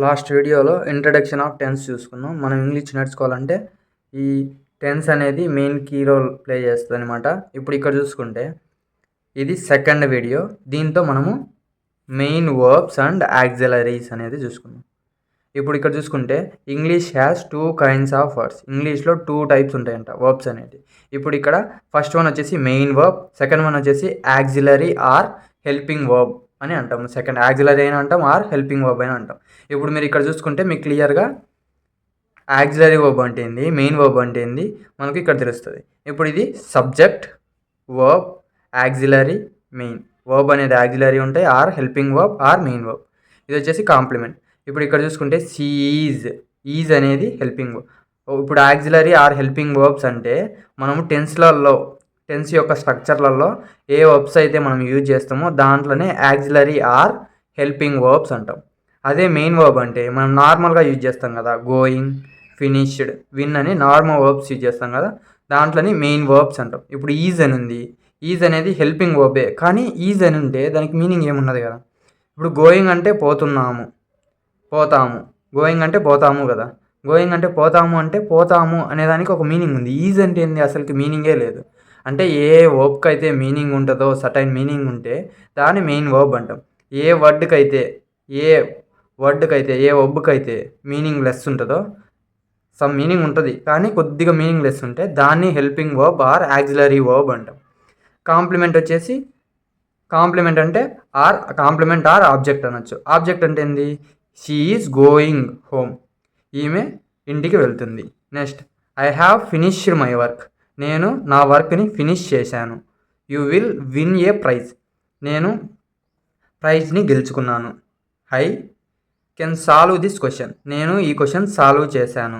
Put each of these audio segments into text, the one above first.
Last వీడియోలో introduction of tense చూసుకున్నాం. మనం ఇంగ్లీష్ నేర్చుకోవాలంటే ఈ టెన్స్ అనేది మెయిన్ కీ రోల్ ప్లే చేస్తుంది అనమాట. ఇప్పుడు ఇక్కడ చూసుకుంటే ఇది సెకండ్ వీడియో. దీంతో మనము మెయిన్ వర్బ్స్ అండ్ యాక్సిలరీస్ అనేది చూసుకున్నాం. ఇప్పుడు ఇక్కడ చూసుకుంటే English has 2 kinds of words. ఇంగ్లీష్లో 2 types ఉంటాయంట వర్బ్స్ అనేవి. ఇప్పుడు ఇక్కడ ఫస్ట్ వన్ వచ్చేసి మెయిన్ వర్బ్, సెకండ్ వన్ వచ్చేసి యాక్సిలరీ ఆర్ హెల్పింగ్ వర్బ్ అని అంటాం. సెకండ్ యాక్సిలరీ అయినా అంటాం ఆర్ హెల్పింగ్ వర్బ్ అయినా అంటాం. ఇప్పుడు మీరు ఇక్కడ చూసుకుంటే మీకు క్లియర్గా యాక్సిలరీ వర్బ్ అంటే ఏంది, మెయిన్ వర్బ్ అంటే ఏంది మనకి ఇక్కడ తెలుస్తుంది. ఇప్పుడు ఇది subject, verb, auxiliary, main. Verb అనేది యాక్సిలరీ ఉంటాయి, or helping verb or main verb. ఇది వచ్చేసి కాంప్లిమెంట్. ఇప్పుడు ఇక్కడ చూసుకుంటే ఈజ్ అనేది హెల్పింగ్ వర్బ్. ఇప్పుడు యాక్సిలరీ ఆర్ హెల్పింగ్ వర్బ్స్ అంటే మనము టెన్స్ యొక్క స్ట్రక్చర్లలో ఏ వర్బ్స్ అయితే మనం యూజ్ చేస్తామో దాంట్లోనే యాక్సిలరీ ఆర్ హెల్పింగ్ వర్బ్స్ అంటాం. అదే మెయిన్ వర్బ్ అంటే మనం నార్మల్గా యూజ్ చేస్తాం కదా, గోయింగ్, ఫినిష్డ్, విన్ అని నార్మల్ వర్బ్స్ యూజ్ చేస్తాం కదా, దాంట్లోని మెయిన్ వర్బ్స్ అంటాం. ఇప్పుడు ఈజ్ అని ఉంది, ఈజ్ అనేది హెల్పింగ్ వర్బే, కానీ ఈజ్ అని ఉంటే దానికి మీనింగ్ ఏమున్నది కదా. ఇప్పుడు గోయింగ్ అంటే పోతాము, గోయింగ్ అంటే పోతాము కదా, గోయింగ్ అంటే పోతాము అనేదానికి ఒక మీనింగ్ ఉంది. ఈజ్ అంటే ఏంది, అసలుకి మీనింగే లేదు. అంటే ఏ వర్బ్కి అయితే మీనింగ్ ఉంటుందో, సర్టైన్ మీనింగ్ ఉంటే దాన్ని మెయిన్ వర్బ్ అంటాం. ఏ వర్బ్కి అయితే మీనింగ్ లెస్ ఉంటుందో, సమ్ మీనింగ్ ఉంటుంది కానీ కొద్దిగా మీనింగ్ లెస్ ఉంటే దాన్ని helping verb or auxiliary verb అంటాం. కాంప్లిమెంట్ అంటే కాంప్లిమెంట్ ఆర్ ఆబ్జెక్ట్ అనొచ్చు. ఆబ్జెక్ట్ అంటే ఏంది, షీ ఈజ్ గోయింగ్ హోమ్, ఈమె ఇంటికి వెళ్తుంది. Next, I have finished my work, నేను నా వర్క్ని ఫినిష్ చేశాను. You will win a prize, నేను ప్రైజ్ని గెలుచుకున్నాను. I can solve this question, నేను ఈ క్వశ్చన్ సాల్వ్ చేశాను.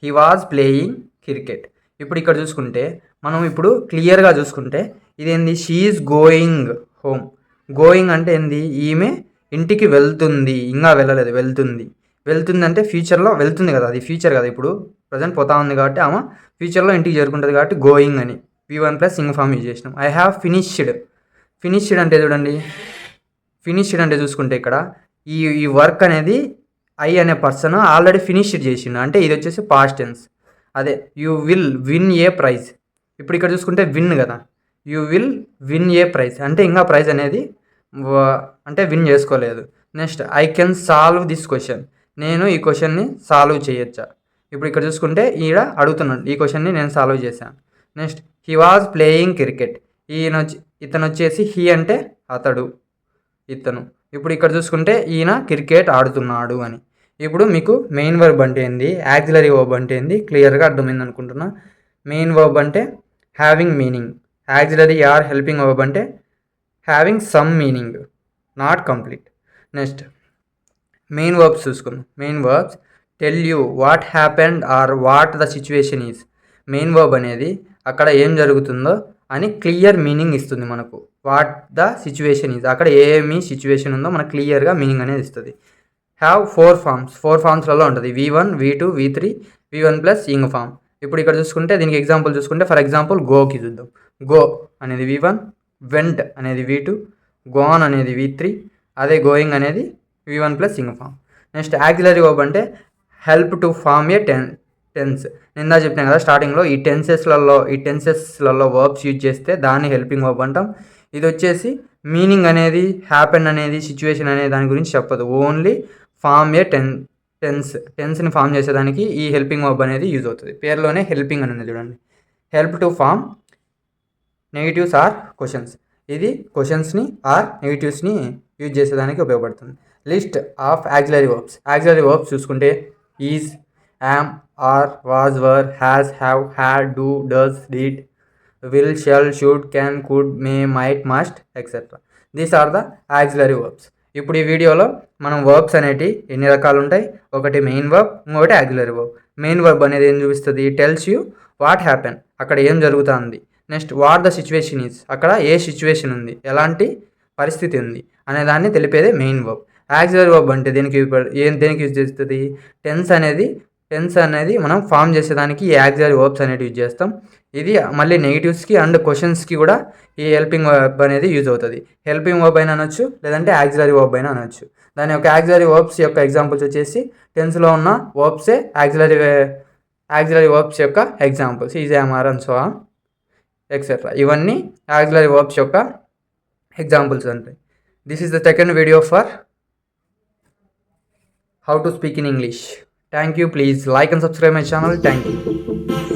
He was playing cricket. ఇప్పుడు ఇక్కడ చూసుకుంటే మనం ఇప్పుడు క్లియర్గా చూసుకుంటే ఇదేంది, she is going home. Going అంటే ఏంది, ఈమె ఇంటికి వెళ్తుంది, ఇంకా వెళ్ళలేదు, వెళ్తుంది అంటే ఫ్యూచర్లో వెళ్తుంది కదా, అది ఫ్యూచర్ కదా. ఇప్పుడు ప్రజెంట్ పోతా ఉంది కాబట్టి ఆమె ఫ్యూచర్లో ఇంటికి చేరుకుంటుంది కాబట్టి గోయింగ్ అని V1 plus ing form use చేసినాం. ఐ హ్యావ్ ఫినిష్డ్ అంటే చూడండి, ఫినిష్డ్ అంటే చూసుకుంటే ఇక్కడ ఈ వర్క్ అనేది ఐ అనే పర్సన్ ఆల్రెడీ ఫినిష్డ్ చేసిండు, అంటే ఇది వచ్చేసి పాస్ట్ టెన్స్. అదే you will win a prize. ఇప్పుడు ఇక్కడ చూసుకుంటే విన్ కదా, you will win a prize అంటే ఇంకా ప్రైజ్ అనేది అంటే విన్ చేసుకోలేదు. Next, I can solve this question, నేను ఈ క్వశ్చన్ని సాల్వ్ చేయొచ్చా. ఇప్పుడు ఇక్కడ చూసుకుంటే ఈడ అడుగుతున్నాడు, ఈ క్వశ్చన్ని నేను సాల్వ్ చేశాను. Next, he was playing cricket, ఇతను వచ్చేసి హీ అంటే ఇతను. ఇప్పుడు ఇక్కడ చూసుకుంటే ఈయన క్రికెట్ ఆడుతున్నాడు అని. ఇప్పుడు మీకు మెయిన్ వర్బ్ అంటే ఏంది, యాక్సిలరీ వర్బ్ అంటే ఏంది క్లియర్గా అర్థమైంది అనుకుంటున్నా. మెయిన్ వర్బ్ అంటే having meaning, auxiliary or helping verb అంటే having some meaning, not complete. Next, main verbs చూసుకుందాం. Main verbs tell you what happened or what the situation is. Main verb అనేది అక్కడ ఏం జరుగుతుందో అని క్లియర్ మీనింగ్ ఇస్తుంది మనకు. వాట్ ద సిచ్యువేషన్ ఈజ్, అక్కడ ఏమి సిచ్యువేషన్ ఉందో మనకు క్లియర్గా మీనింగ్ అనేది ఇస్తుంది. హ్యావ్ 4 ఫార్మ్స్లలో ఉంటుంది, V1, V2, V3, V1 plus ing form. ఇప్పుడు ఇక్కడ చూసుకుంటే దీనికి ఎగ్జాంపుల్ చూసుకుంటే, ఫర్ ఎగ్జాంపుల్ గోకి చూద్దాం. గో అనేది V1, వెంట్ అనేది V2, గోన్ అనేది V3, అదే గోయింగ్ అనేది V1 plus ing form. Next, auxiliary verb అంటే help to form a tense. నిందా చెప్పినాను కదా స్టార్టింగ్లో, ఈ టెన్సెస్లలో వర్బ్స్ యూజ్ చేస్తే దాన్ని హెల్పింగ్ వర్బ్ అంటాం. ఇది వచ్చేసి మీనింగ్ అనేది, హ్యాపెన్ అనేది, సిచ్యువేషన్ అనే దాని గురించి చెప్పదు, ఓన్లీ ఫామ్ ఏ టెన్స్ని ఫామ్ చేసేదానికి ఈ హెల్పింగ్ వర్బ్ అనేది యూజ్ అవుతుంది. పేరులోనే హెల్పింగ్ అని ఉంది చూడండి. Help to form negatives or questions, ఇది క్వశ్చన్స్ని ఆర్ నెగిటివ్స్ని యూజ్ చేసేదానికి ఉపయోగపడుతుంది. లిస్ట్ ఆఫ్ యాక్సిలరీ వర్బ్స్ చూసుకుంటే is, am, are, was, were, has, have, had, do, does, did, will, shall, should, can, could, may, might, must, et cetera. These are the auxiliary verbs. ఇప్పుడు ఈ వీడియోలో మనం వర్బ్స్ అనేటివి ఎన్ని రకాలు ఉంటాయి, ఒకటి మెయిన్ వర్బ్, ఇంకొకటి యాక్సిలరీ వర్బ్. మెయిన్ వర్బ్ అనేది ఏం చూపిస్తుంది, టెల్స్ యూ వాట్ హ్యాపెన్, అక్కడ ఏం జరుగుతుంది. Next, what the situation is, అక్కడ ఏ సిచ్యువేషన్ ఉంది, ఎలాంటి పరిస్థితి ఉంది అనేదాన్ని తెలిపేదే మెయిన్ వర్బ్. యాక్సిలరీ వర్బ్ అంటే దేనికి యూజ్ చేస్తుంది, టెన్స్ అనేది మనం ఫామ్ చేసేదానికి ఈ యాక్సిలరీ వర్బ్స్ అనేది యూజ్ చేస్తాం. ఇది మళ్ళీ నెగిటివ్స్కి అండ్ క్వశ్చన్స్కి కూడా ఈ హెల్పింగ్ వర్బ్ అనేది యూజ్ అవుతుంది. హెల్పింగ్ వర్బ్ అయినా అనొచ్చు, లేదంటే యాక్సిలరీ వర్బ్ అయినా అనొచ్చు. దాని యొక్క యాక్సిలరీ వర్బ్స్ యొక్క ఎగ్జాంపుల్స్ వచ్చేసి టెన్స్లో ఉన్న వర్బ్సే యాక్సిలరీ వర్బ్స్ యొక్క examples is am are and so et cetera. ఇవన్నీ యాక్సిలరీ వర్బ్స్ యొక్క ఎగ్జాంపుల్స్ ఉంటాయి. This is the second video for how to speak in English. Thank you. Please like and subscribe my channel. Thank you.